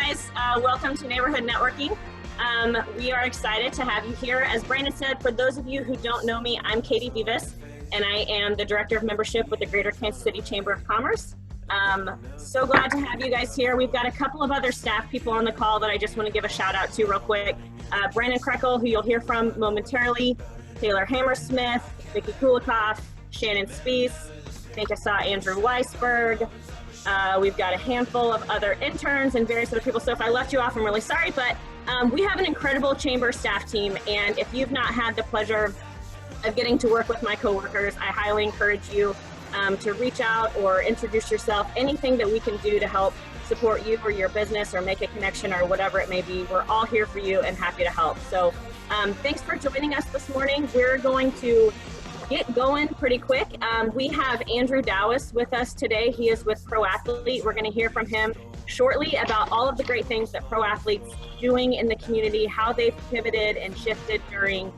guys. Welcome to Neighborhood Networking. We are excited to have you here. As Brandon said, for those of you who don't know me, I'm Katie Vivas, and I am the Director of Membership with the Greater Kansas City Chamber of Commerce. So glad to have you guys here. We've got a couple of other staff people on the call that I just want to give a shout out to real quick. Brandon Krekel, who you'll hear from momentarily, Taylor Hammersmith, Vicki Kulikoff, Shannon Spees. I think I saw Andrew Weisberg. We've got a handful of other interns and various other people. So if I left you off, I'm really sorry, but we have an incredible chamber staff team. And if you've not had the pleasure of getting to work with my coworkers, I highly encourage you to reach out or introduce yourself, anything that we can do to help support you or your business or make a connection or whatever it may be. We're all here for you and happy to help. So thanks for joining us this morning. We're going to get going pretty quick. We have Andrew Dowis with us today. He is with Pro Athlete. We're going to hear from him shortly about all of the great things that Pro Athlete's doing in the community, how they've pivoted and shifted during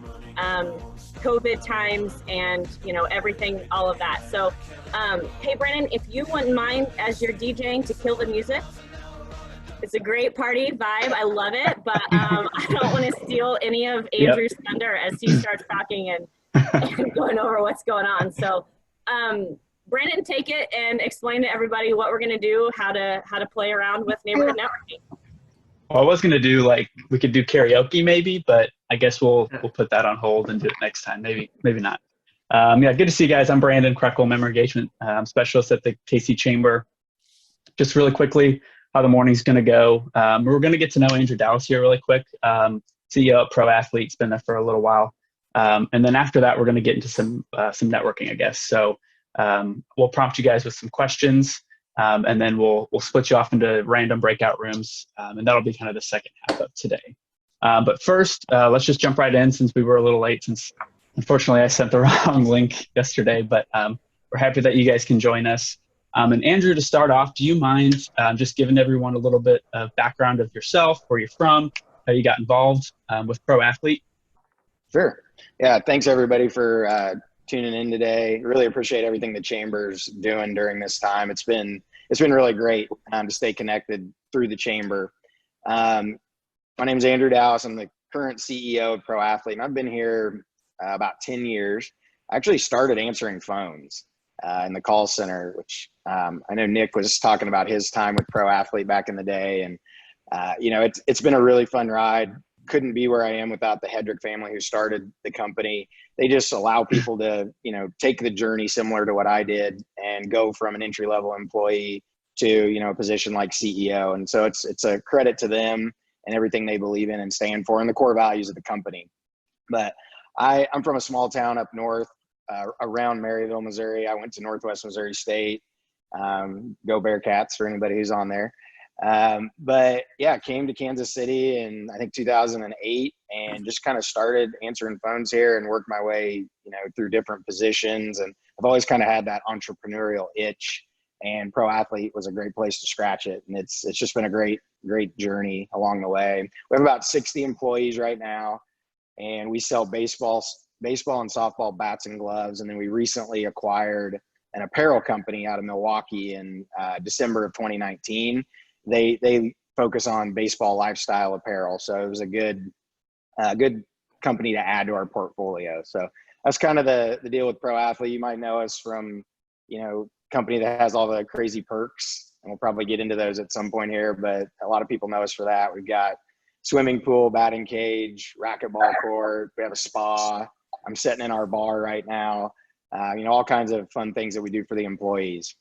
COVID times and, you know, everything, all of that. So, hey, Brennan, if you wouldn't mind, as you're DJing, to kill the music. It's a great party vibe. I love it, but I don't want to steal any of Andrew's thunder as he starts talking and going over what's going on. So, Brandon, take it and explain to everybody what we're going to do, how to play around with neighborhood networking. Well, I was going to do we could do karaoke maybe, but I guess we'll put that on hold and do it next time. Maybe not. Yeah, good to see you guys. I'm Brandon Krekel, member engagement specialist at the KC Chamber. Just really quickly, how the morning's going to go. We're going to get to know Andrew Dowis here really quick. CEO at Pro Athlete's been there for a little while. And then after that, we're going to get into some networking, I guess. So we'll prompt you guys with some questions, and then we'll split you off into random breakout rooms, and that'll be kind of the second half of today. But first, let's just jump right in since we were a little late, since unfortunately I sent the wrong link yesterday, but we're happy that you guys can join us. And Andrew, to start off, do you mind just giving everyone a little bit of background of yourself, where you're from, how you got involved with Pro Athlete? Sure. Yeah, thanks everybody for tuning in today. Really appreciate everything the Chamber's doing during this time. It's been really great to stay connected through the Chamber. My name is Andrew Dowis. I'm the current CEO of Pro Athlete, and I've been here about 10 years. I actually started answering phones in the call center, which I know Nick was talking about his time with Pro Athlete back in the day. And, it's been a really fun ride. Couldn't be where I am without the Hedrick family who started the company. They just allow people to, take the journey similar to what I did and go from an entry-level employee to, a position like CEO. And so it's a credit to them and everything they believe in and stand for and the core values of the company. But I'm from a small town up north around Maryville, Missouri. I went to Northwest Missouri State. Go Bearcats for anybody who's on there. But yeah, came to Kansas City in, I think, 2008 and just kind of started answering phones here and worked my way, through different positions. And I've always kind of had that entrepreneurial itch, and Pro Athlete was a great place to scratch it. And it's just been a great journey along the way. We have about 60 employees right now, and we sell baseball and softball bats and gloves. And then we recently acquired an apparel company out of Milwaukee in December of 2019. They focus on baseball lifestyle apparel. So it was a good company to add to our portfolio. So that's kind of the deal with Pro Athlete. You might know us from, company that has all the crazy perks, and we'll probably get into those at some point here, but a lot of people know us for that. We've got swimming pool, batting cage, racquetball court. We have a spa. I'm sitting in our bar right now. All kinds of fun things that we do for the employees.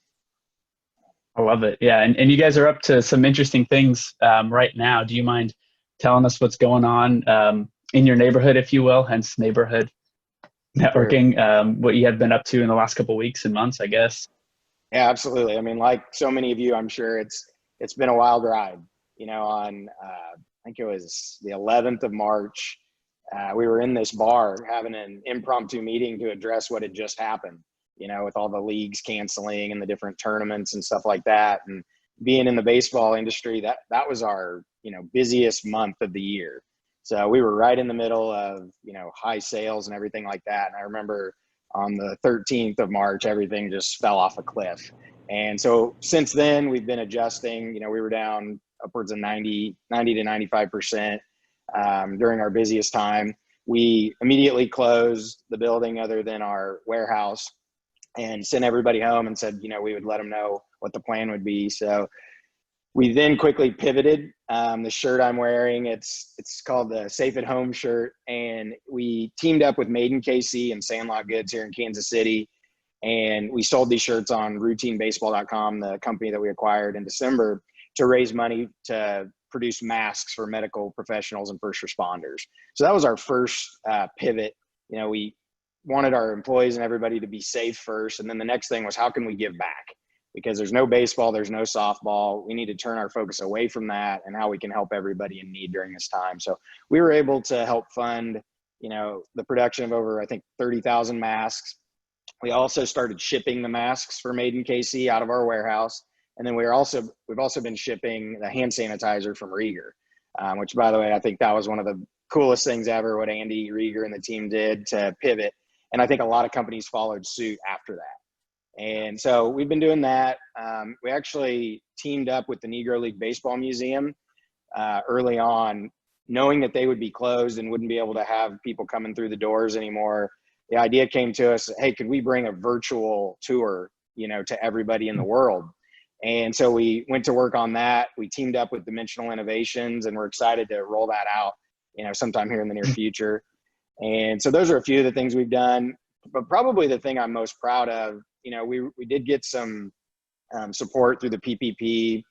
I love it. Yeah. And you guys are up to some interesting things right now. Do you mind telling us what's going on in your neighborhood, if you will, hence neighborhood networking, what you have been up to in the last couple of weeks and months, I guess? Yeah, absolutely. I mean, like so many of you, I'm sure it's been a wild ride. On I think it was the 11th of March, we were in this bar having an impromptu meeting to address what had just happened. With all the leagues canceling and the different tournaments and stuff like that. And being in the baseball industry, that was our, busiest month of the year. So we were right in the middle of, high sales and everything like that. And I remember on the 13th of March, everything just fell off a cliff. And so since then we've been adjusting. We were down upwards of 90 to 95% during our busiest time. We immediately closed the building other than our warehouse and sent everybody home and said, we would let them know what the plan would be. So we then quickly pivoted. The shirt I'm wearing, it's called the Safe at Home shirt. And we teamed up with Made in KC and Sandlot Goods here in Kansas City. And we sold these shirts on routinebaseball.com, the company that we acquired in December, to raise money to produce masks for medical professionals and first responders. So that was our first pivot. We wanted our employees and everybody to be safe first. And then the next thing was, how can we give back? Because there's no baseball, there's no softball. We need to turn our focus away from that and how we can help everybody in need during this time. So we were able to help fund, the production of over, I think, 30,000 masks. We also started shipping the masks for Made in KC out of our warehouse. And then we've also been shipping the hand sanitizer from Rieger, which, by the way, I think that was one of the coolest things ever, what Andy Rieger and the team did to pivot. And I think a lot of companies followed suit after that. And so we've been doing that. We actually teamed up with the Negro League Baseball Museum early on, knowing that they would be closed and wouldn't be able to have people coming through the doors anymore. The idea came to us, hey, could we bring a virtual tour, to everybody in the world? And so we went to work on that. We teamed up with Dimensional Innovations, and we're excited to roll that out, sometime here in the near future. And so those are a few of the things we've done. But probably the thing I'm most proud of, we did get some support through the PPP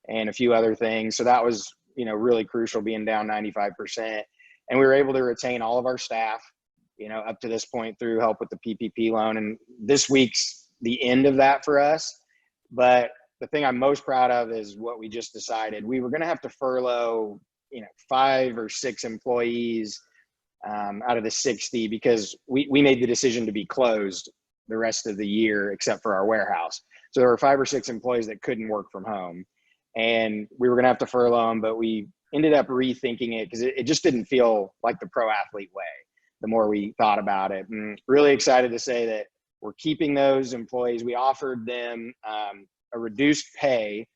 and a few other things. So that was, really crucial, being down 95%. And we were able to retain all of our staff, up to this point through help with the PPP loan. And this week's the end of that for us. But the thing I'm most proud of is what we just decided. We were going to have to furlough, 5 or 6 employees out of the 60 because we made the decision to be closed the rest of the year except for our warehouse. So there were 5 or 6 employees that couldn't work from home. And we were going to have to furlough them, but we ended up rethinking it because it just didn't feel like the pro athlete way the more we thought about it. And really excited to say that we're keeping those employees. We offered them a reduced pay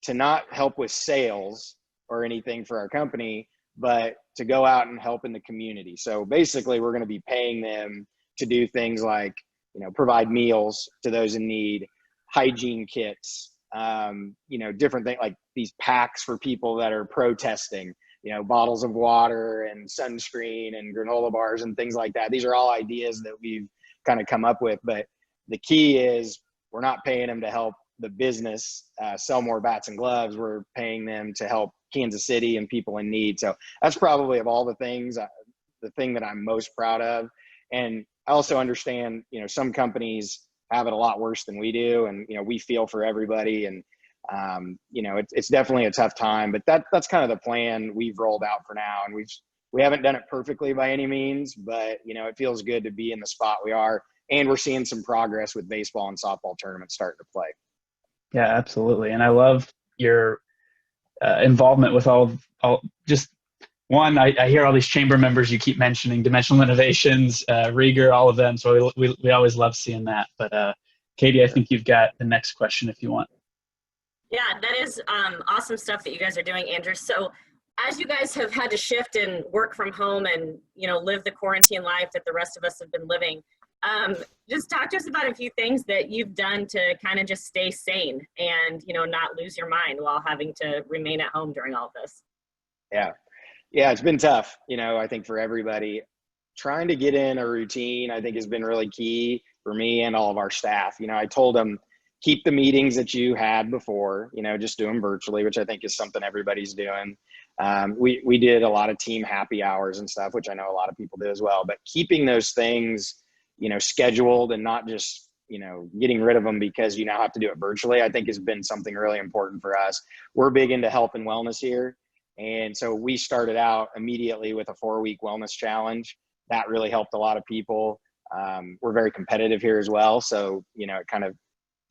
to not help with sales or anything for our company, but to go out and help in the community. So basically we're going to be paying them to do things like, provide meals to those in need, hygiene kits, different things like these packs for people that are protesting, bottles of water and sunscreen and granola bars and things like that. These are all ideas that we've kind of come up with, but the key is we're not paying them to help the business sell more bats and gloves. We're paying them to help Kansas City and people in need. So that's probably, of all the things, the thing that I'm most proud of. And I also understand, some companies have it a lot worse than we do. And, we feel for everybody. And, it's definitely a tough time, but that's kind of the plan we've rolled out for now. And we haven't done it perfectly by any means, but, it feels good to be in the spot we are. And we're seeing some progress with baseball and softball tournaments starting to play. Yeah, absolutely. And I love your involvement with all just one, I hear all these chamber members you keep mentioning, Dimensional Innovations, Rieger, all of them. So we always love seeing that. But Katie, I think you've got the next question if you want. Yeah, that is awesome stuff that you guys are doing, Andrew. So as you guys have had to shift and work from home and, live the quarantine life that the rest of us have been living, just talk to us about a few things that you've done to kind of just stay sane and, not lose your mind while having to remain at home during all of this. Yeah, it's been tough, I think for everybody. Trying to get in a routine, I think, has been really key for me and all of our staff. I told them, keep the meetings that you had before, just do them virtually, which I think is something everybody's doing. We did a lot of team happy hours and stuff, which I know a lot of people do as well, but keeping those things, scheduled and not just, getting rid of them because you now have to do it virtually, I think has been something really important for us. We're big into health and wellness here. And so we started out immediately with a 4-week wellness challenge. That really helped a lot of people. We're very competitive here as well. So, it kind of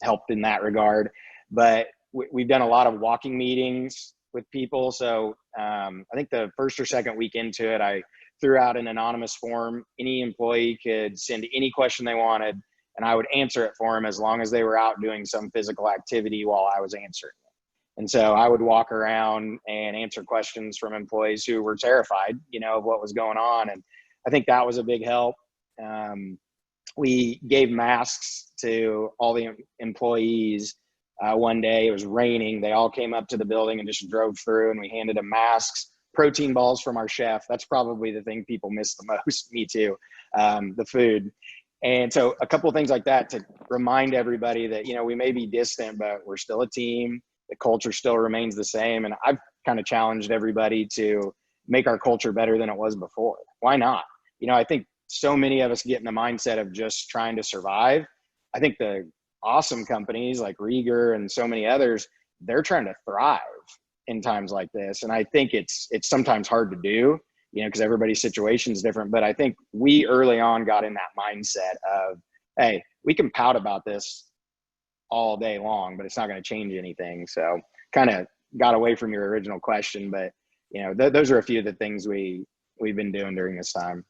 helped in that regard. But we've done a lot of walking meetings with people. So I think the first or second week into it, I threw out an anonymous form. Any employee could send any question they wanted, and I would answer it for them as long as they were out doing some physical activity while I was answering it. And so I would walk around and answer questions from employees who were terrified, of what was going on. And I think that was a big help. We gave masks to all the employees. One day it was raining. They all came up to the building and just drove through, and we handed them masks, protein balls from our chef. That's probably the thing people miss the most. Me too. The food. And so a couple of things like that to remind everybody that, we may be distant, but we're still a team. The culture still remains the same. And I've kind of challenged everybody to make our culture better than it was before. Why not? I think so many of us get in the mindset of just trying to survive. I think the awesome companies like Rieger and so many others, they're trying to thrive in times like this. And I think it's sometimes hard to do, because everybody's situation is different. But I think we early on got in that mindset of, hey, we can pout about this all day long, but it's not going to change anything. So kind of got away from your original question, but those are a few of the things we've been doing during this time.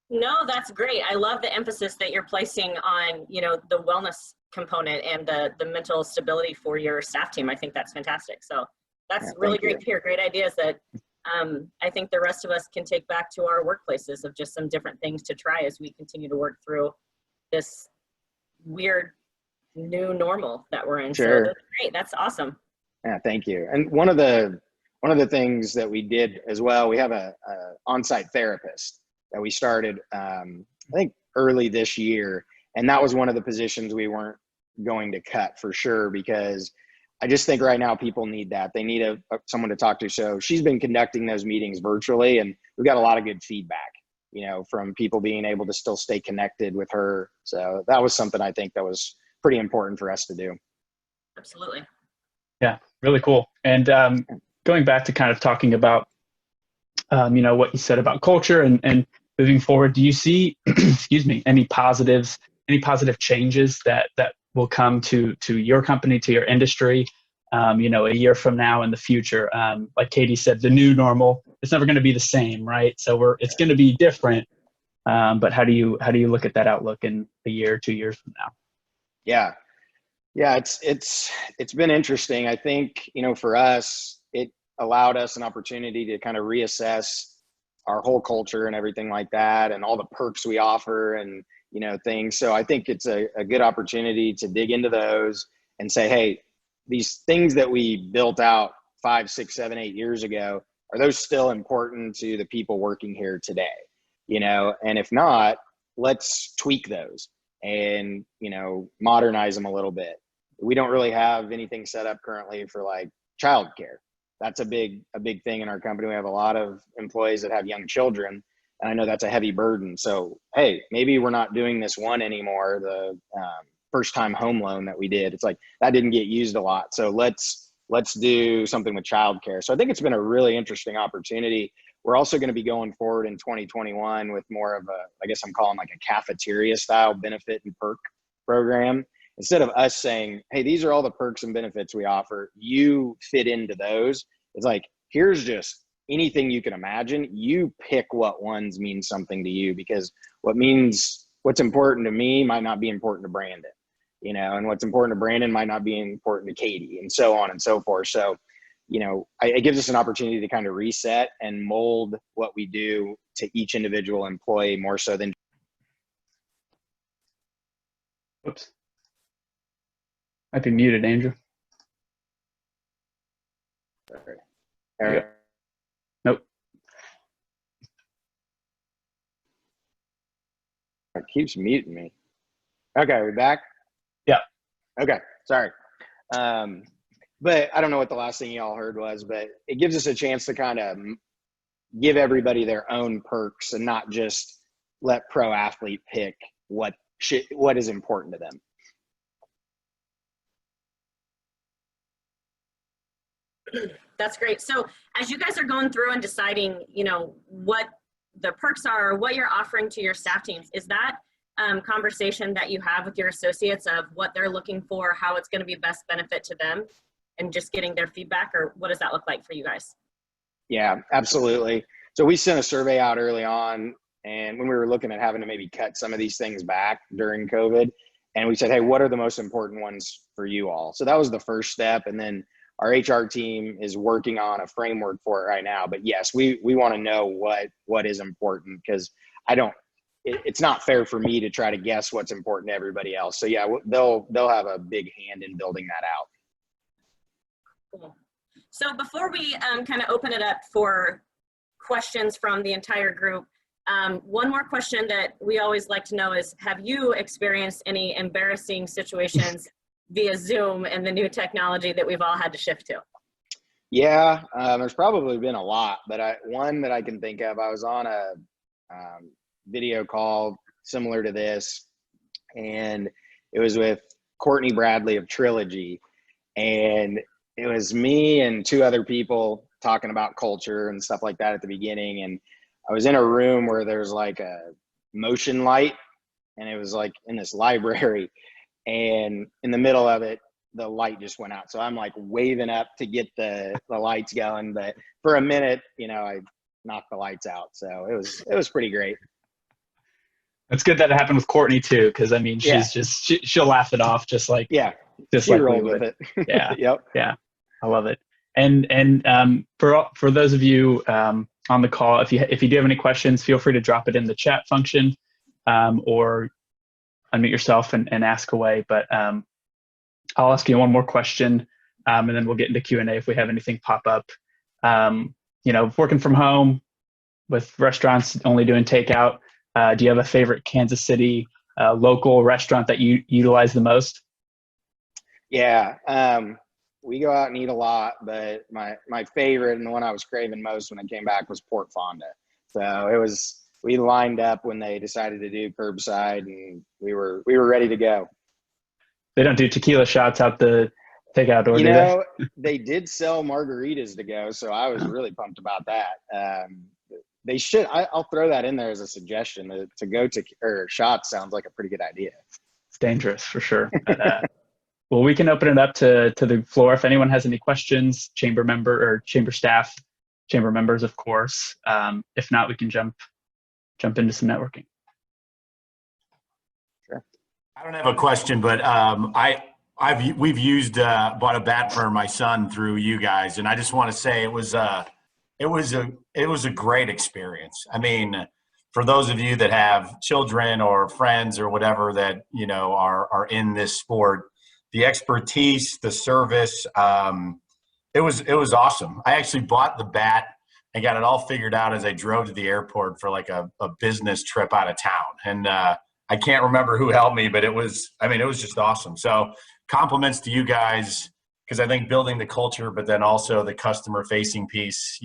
No, that's great. I love the emphasis that you're placing on, the wellness component and the mental stability for your staff team. I think that's fantastic. So that's really great to hear. Great ideas that I think the rest of us can take back to our workplaces of just some different things to try as we continue to work through this weird new normal that we're in. Sure. So that's great. That's awesome. Yeah, thank you. And one of the things that we did as well, we have a on-site therapist that we started, I think early this year. And that was one of the positions we weren't going to cut for sure, because I just think right now people need that. They need someone to talk to. So she's been conducting those meetings virtually, and we've got a lot of good feedback, from people being able to still stay connected with her. So that was something I think that was pretty important for us to do. Absolutely. Yeah, really cool. And going back to kind of talking about, what you said about culture and moving forward, do you see, excuse me, any positive changes that will come to your company, to your industry, a year from now in the future? Like Katie said, the new normal, it's never going to be the same, right? So it's going to be different. But how do you look at that outlook in a year, 2 years from now? Yeah, it's been interesting. I think, for us, it allowed us an opportunity to kind of reassess our whole culture and everything like that, and all the perks we offer and, things. So I think it's a good opportunity to dig into those and say, hey, these things that we built out 5, 6, 7, 8 years ago, are those still important to the people working here today? And if not, let's tweak those and, modernize them a little bit. We don't really have anything set up currently for like childcare. That's a big thing in our company. We have a lot of employees that have young children, and I know that's a heavy burden. So, hey, maybe we're not doing this one anymore. The first time home loan that we did, it's like that didn't get used a lot. So let's do something with childcare. So I think it's been a really interesting opportunity. We're also going to be going forward in 2021 with more of I guess I'm calling like a cafeteria style benefit and perk program. Instead of us saying, hey, these are all the perks and benefits we offer, you fit into those. It's like, here's just anything you can imagine. You pick what ones mean something to you, because what's important to me might not be important to Brandon, and what's important to Brandon might not be important to Katie, and so on and so forth. So, it gives us an opportunity to kind of reset and mold what we do to each individual employee more so than. Whoops. I'd be muted, Andrew. Sorry. Nope. It keeps muting me. Okay, we back? Yeah. Okay, sorry. But I don't know what the last thing y'all heard was, but it gives us a chance to kind of give everybody their own perks and not just let pro athlete pick what is important to them. That's great. So as you guys are going through and deciding, what the perks are, what you're offering to your staff teams, is that conversation that you have with your associates of what they're looking for, how it's going to be best benefit to them, and just getting their feedback, or what does that look like for you guys? Yeah, absolutely. So we sent a survey out early on, and when we were looking at having to maybe cut some of these things back during COVID, and we said, hey, what are the most important ones for you all? So that was the first step. And then our HR team is working on a framework for it right now. But yes, we want to know what is important, because it's not fair for me to try to guess what's important to everybody else. So yeah, they'll have a big hand in building that out. Cool. So before we kind of open it up for questions from the entire group, one more question that we always like to know is, have you experienced any embarrassing situations via Zoom and the new technology that we've all had to shift to? Yeah, there's probably been a lot, but one that I can think of, I was on a video call similar to this, and it was with Courtney Bradley of Trilogy, and it was me and two other people talking about culture and stuff like that at the beginning. And I was in a room where there's like a motion light, and it was like in this library, and in the middle of it, the light just went out. So I'm like waving up to get the lights going, but for a minute, I knocked the lights out. So it was pretty great. It's good that it happened with Courtney too, because I mean, she's she'll laugh it off just like she rolled with it. Yeah, Yep. Yeah, I love it. And for those of you on the call, if you do have any questions, feel free to drop it in the chat function, or unmute yourself and ask away. But I'll ask you one more question, and then we'll get into Q&A if we have anything pop up. Working from home with restaurants only doing takeout. Do you have a favorite Kansas City local restaurant that you utilize the most? Yeah, we go out and eat a lot, but my favorite and the one I was craving most when I came back was Port Fonda. So we lined up when they decided to do curbside, and we were ready to go. They don't do tequila shots out the takeout door, do they? They did sell margaritas to go, so I was really pumped about that. They should. I'll throw that in there as a suggestion. To go to shots sounds like a pretty good idea. It's dangerous for sure. But, well, we can open it up to the floor if anyone has any questions. Chamber member or chamber staff, chamber members, of course. If not, we can jump into some networking. Sure. I don't have a question, but we've used bought a bat for my son through you guys, and I just want to say it was a great experience. I mean, for those of you that have children or friends or whatever that are in this sport, the expertise, the service, it was awesome. I actually bought the bat and got it all figured out as I drove to the airport for like a business trip out of town, and I can't remember who helped me, but it was just awesome. So compliments to you guys, because I think building the culture, but then also the customer facing piece,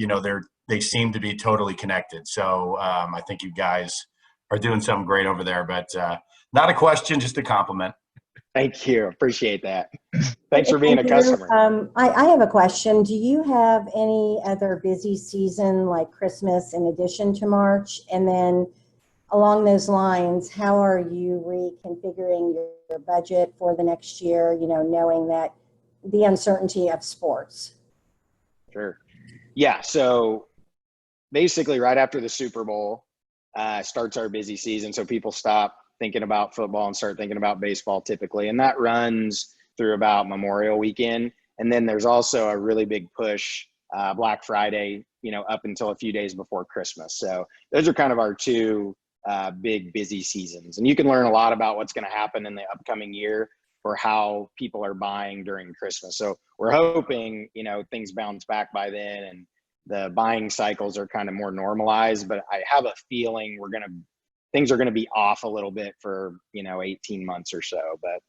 they seem to be totally connected. So I think you guys are doing something great over there, but not a question, just a compliment. Thank you. Appreciate that. Thanks for being a customer. I have a question. Do you have any other busy season like Christmas in addition to March? And then along those lines, how are you reconfiguring your budget for the next year, knowing that the uncertainty of sports? Sure. Yeah. So basically right after the Super Bowl starts our busy season. So people stop thinking about football and start thinking about baseball typically. And that runs through about Memorial Weekend. And then there's also a really big push Black Friday, up until a few days before Christmas. So those are kind of our two big busy seasons. And you can learn a lot about what's going to happen in the upcoming year for how people are buying during Christmas. So we're hoping, things bounce back by then and the buying cycles are kind of more normalized, but I have a feeling things are going to be off a little bit for, 18 months or so. But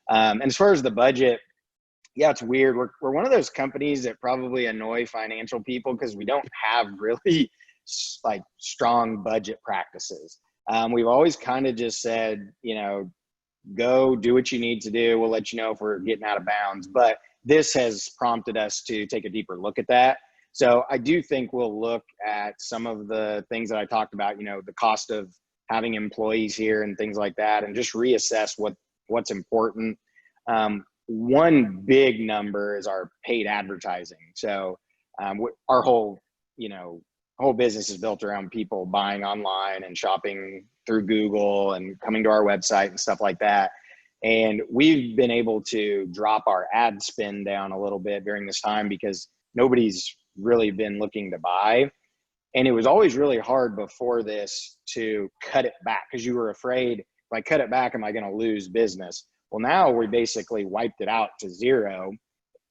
and as far as the budget, yeah, it's weird. We're one of those companies that probably annoy financial people because we don't have really like strong budget practices. We've always kind of just said, go do what you need to do. We'll let you know if we're getting out of bounds. But this has prompted us to take a deeper look at that. So I do think we'll look at some of the things that I talked about, the cost of having employees here and things like that, and just reassess what's important. One big number is our paid advertising. So our whole business is built around people buying online and shopping through Google and coming to our website and stuff like that. And we've been able to drop our ad spend down a little bit during this time because nobody's really been looking to buy. And it was always really hard before this to cut it back because you were afraid, if I cut it back, am I going to lose business? Well, now we basically wiped it out to zero.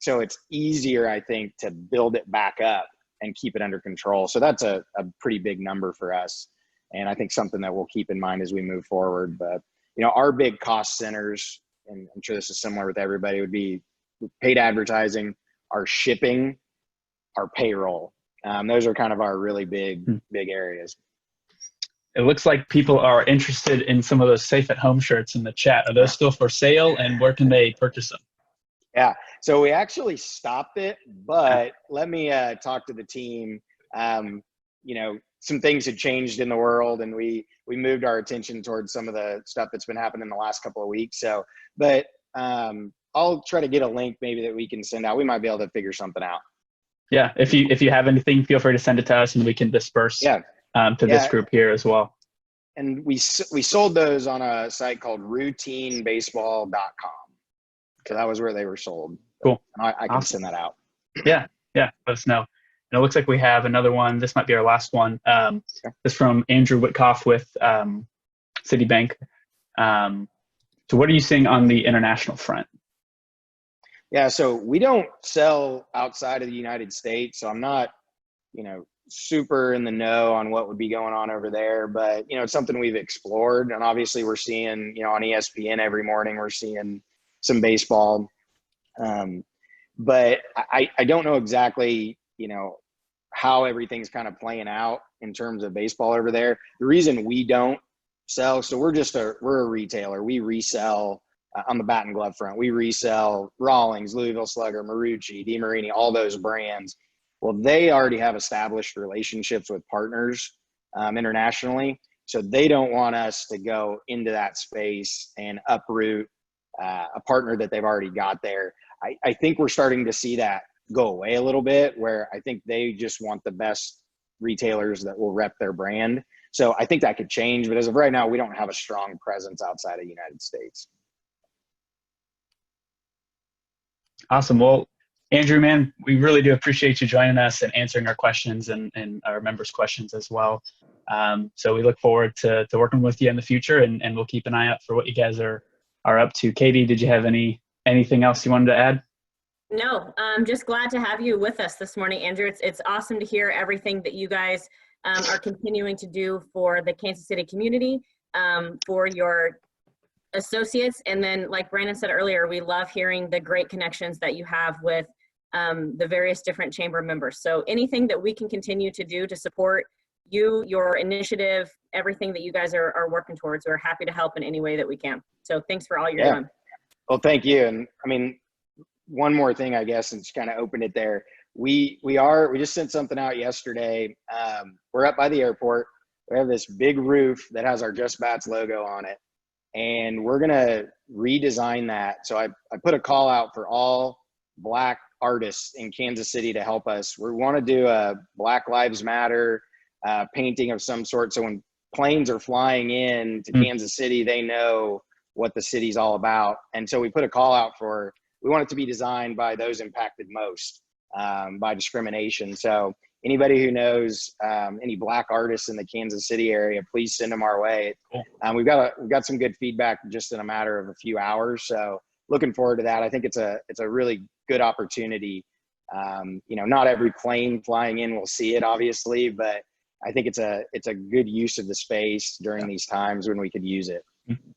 So it's easier, I think, to build it back up and keep it under control. So that's a pretty big number for us. And I think something that we'll keep in mind as we move forward. But, you know, our big cost centers, and I'm sure this is similar with everybody, would be paid advertising, our shipping, our payroll. Those are kind of our really big areas. It looks like people are interested in some of those Safe at Home shirts in the chat. Are those still for sale, and where can they purchase them? Yeah, so we actually stopped it, but let me talk to the team. You know, some things had changed in the world, and we moved our attention towards some of the stuff that's been happening in the last couple of weeks. So, but I'll try to get a link maybe that we can send out. We might be able to figure something out. Yeah, if you have anything, feel free to send it to us, and we can disperse to this group here as well. And we sold those on a site called routinebaseball.com. So that was where they were sold. Cool. And I can send that out. Yeah, let us know. And it looks like we have another one. This might be our last one. This from Andrew Witkoff with Citibank. So what are you seeing on the international front? Yeah, so we don't sell outside of the United States, so I'm not, you know, super in the know on what would be going on over there, but, you know, it's something we've explored. And obviously we're seeing, you know, on ESPN every morning, we're seeing some baseball. But I don't know exactly, you know, how everything's kind of playing out in terms of baseball over there. The reason we don't sell, so we're a retailer. We resell on the bat and glove front. We resell Rawlings, Louisville Slugger, Marucci, DeMarini, all those brands. Well, they already have established relationships with partners internationally. So they don't want us to go into that space and uproot a partner that they've already got there. I think we're starting to see that go away a little bit, where I think they just want the best retailers that will rep their brand. So I think that could change, but as of right now, we don't have a strong presence outside of the United States. Awesome. Well, Andrew, man, we really do appreciate you joining us and answering our questions and our members' questions as well. So we look forward to working with you in the future, and we'll keep an eye out for what you guys are up to. Katie, did you have anything else you wanted to add? No, I'm just glad to have you with us this morning, Andrew. It's awesome to hear everything that you guys are continuing to do for the Kansas City community, for your associates. And then, like Brandon said earlier, we love hearing the great connections that you have with the various different chamber members. So anything that we can continue to do to support you, your initiative, everything that you guys are working towards, we're happy to help in any way that we can. So thanks for all you're doing. Well, thank you. And I mean, one more thing, I guess, and just kind of open it there. We just sent something out yesterday. We're up by the airport. We have this big roof that has our Just Bats logo on it, and we're going to redesign that. So I put a call out for all Black artists in Kansas City to help us. We want to do a Black Lives Matter painting of some sort. So when planes are flying in to Kansas City, they know what the city's all about. And so we put a call out we want it to be designed by those impacted most by discrimination. So anybody who knows any Black artists in the Kansas City area, please send them our way. Cool. We've got some good feedback just in a matter of a few hours. So looking forward to that. I think it's a really good opportunity. You know, not every plane flying in will see it, obviously, but I think it's a good use of the space during these times when we could use it.